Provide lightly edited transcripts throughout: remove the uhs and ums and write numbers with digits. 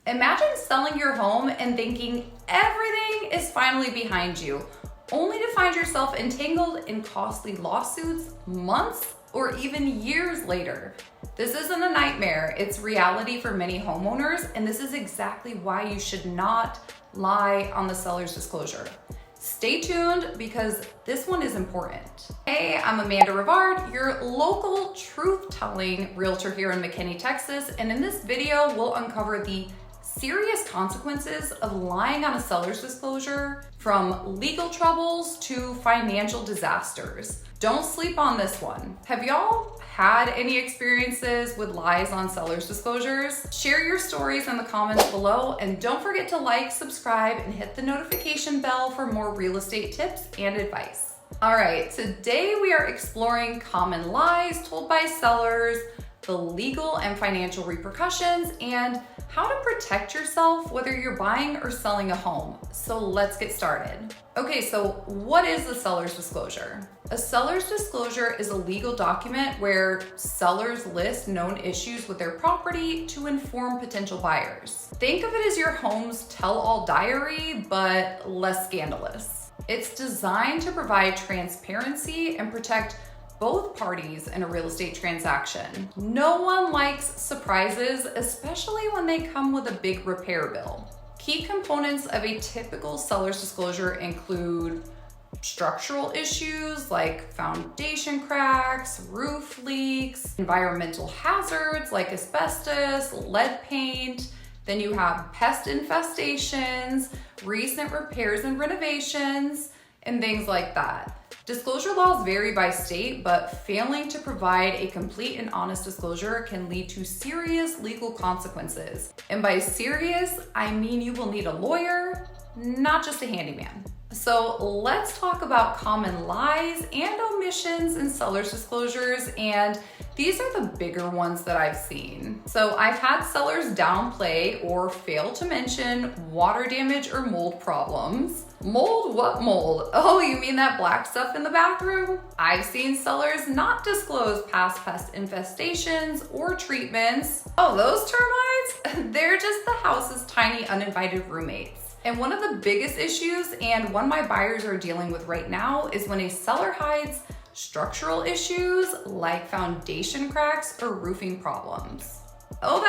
Imagine selling your home and thinking everything is finally behind you, only to find yourself entangled in costly lawsuits months or even years later. This isn't a nightmare, it's reality for many homeowners, and this is exactly why you should not lie on the seller's disclosure. Stay tuned because this one is important. Hey, I'm Amanda Rivard, your local truth-telling realtor here in McKinney, Texas, and in this video, we'll uncover the serious consequences of lying on a seller's disclosure, from legal troubles to financial disasters. Don't sleep on this one. Have y'all had any experiences with lies on seller's disclosures? Share your stories in the comments below, and don't forget to like, subscribe, and hit the notification bell for more real estate tips and advice. All right, today we are exploring common lies told by sellers, the legal and financial repercussions, and how to protect yourself whether you're buying or selling a home. So let's get started. Okay, so what is a seller's disclosure? A seller's disclosure is a legal document where sellers list known issues with their property to inform potential buyers. Think of it as your home's tell-all diary, but less scandalous. It's designed to provide transparency and protect both parties in a real estate transaction. No one likes surprises, especially when they come with a big repair bill. Key components of a typical seller's disclosure include structural issues like foundation cracks, roof leaks, environmental hazards like asbestos, lead paint. Then you have pest infestations, recent repairs and renovations, and things like that. Disclosure laws vary by state, but failing to provide a complete and honest disclosure can lead to serious legal consequences. And by serious, I mean you will need a lawyer, not just a handyman. So let's talk about common lies and omissions in seller's disclosures, and these are the bigger ones that I've seen. So I've had sellers downplay or fail to mention water damage or mold problems. Mold? What mold? Oh, you mean that black stuff in the bathroom? I've seen sellers not disclose past pest infestations or treatments. Oh, those termites? They're just the house's tiny uninvited roommates. And one of the biggest issues, and one my buyers are dealing with right now, is when a seller hides structural issues like foundation cracks or roofing problems. Oh,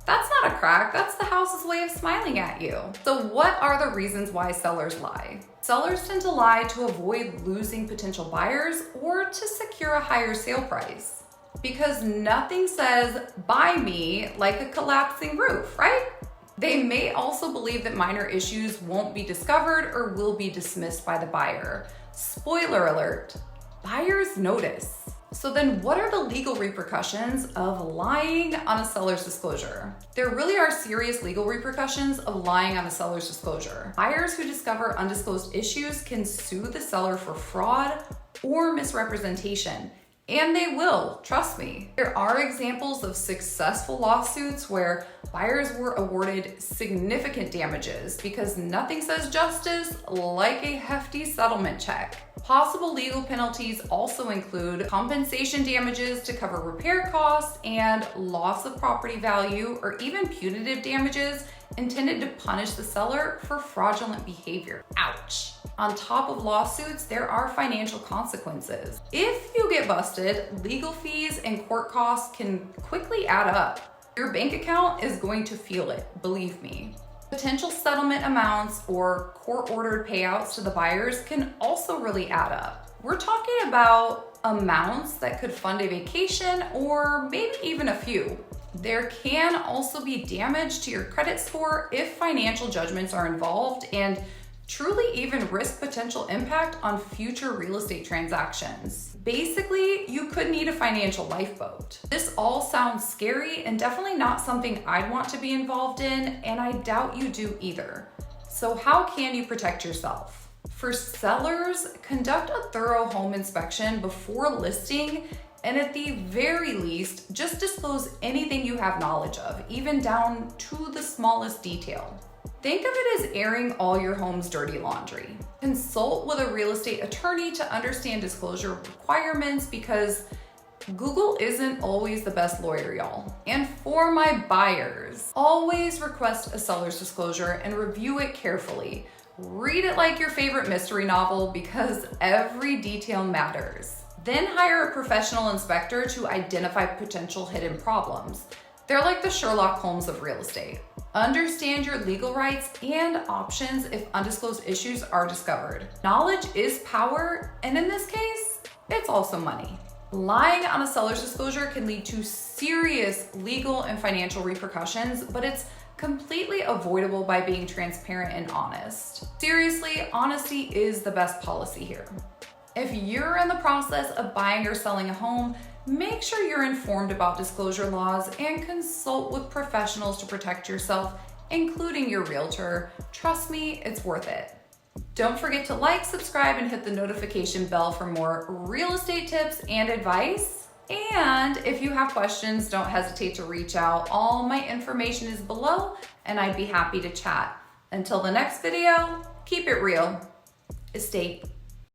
that's not a crack, that's the house's way of smiling at you. So what are the reasons why sellers lie? Sellers tend to lie to avoid losing potential buyers or to secure a higher sale price. Because nothing says, buy me, like a collapsing roof, right? They may also believe that minor issues won't be discovered or will be dismissed by the buyer. Spoiler alert, buyers notice. So then what are the legal repercussions of lying on a seller's disclosure? There really are serious legal repercussions of lying on a seller's disclosure. Buyers who discover undisclosed issues can sue the seller for fraud or misrepresentation. And they will, trust me. There are examples of successful lawsuits where buyers were awarded significant damages because nothing says justice like a hefty settlement check. Possible legal penalties also include compensation damages to cover repair costs and loss of property value, or even punitive damages intended to punish the seller for fraudulent behavior. Ouch. On top of lawsuits, there are financial consequences. If you get busted, legal fees and court costs can quickly add up. Your bank account is going to feel it, believe me. Potential settlement amounts or court-ordered payouts to the buyers can also really add up. We're talking about amounts that could fund a vacation or maybe even a few. There can also be damage to your credit score if financial judgments are involved, and truly even risk potential impact on future real estate transactions. Basically, you could need a financial lifeboat. This all sounds scary and definitely not something I'd want to be involved in, and I doubt you do either. So how can you protect yourself? For sellers, conduct a thorough home inspection before listing, and at the very least, just disclose anything you have knowledge of, even down to the smallest detail. Think of it as airing all your home's dirty laundry. Consult with a real estate attorney to understand disclosure requirements, because Google isn't always the best lawyer, y'all. And for my buyers, always request a seller's disclosure and review it carefully. Read it like your favorite mystery novel because every detail matters. Then hire a professional inspector to identify potential hidden problems. They're like the Sherlock Holmes of real estate. Understand your legal rights and options if undisclosed issues are discovered. Knowledge is power, and in this case, it's also money. Lying on a seller's disclosure can lead to serious legal and financial repercussions, but it's completely avoidable by being transparent and honest. Seriously, honesty is the best policy here. If you're in the process of buying or selling a home, make sure you're informed about disclosure laws and consult with professionals to protect yourself, including your realtor. Trust me, it's worth it. Don't forget to like, subscribe, and hit the notification bell for more real estate tips and advice. And if you have questions, don't hesitate to reach out. All my information is below, and I'd be happy to chat. Until the next video, keep it real. Estate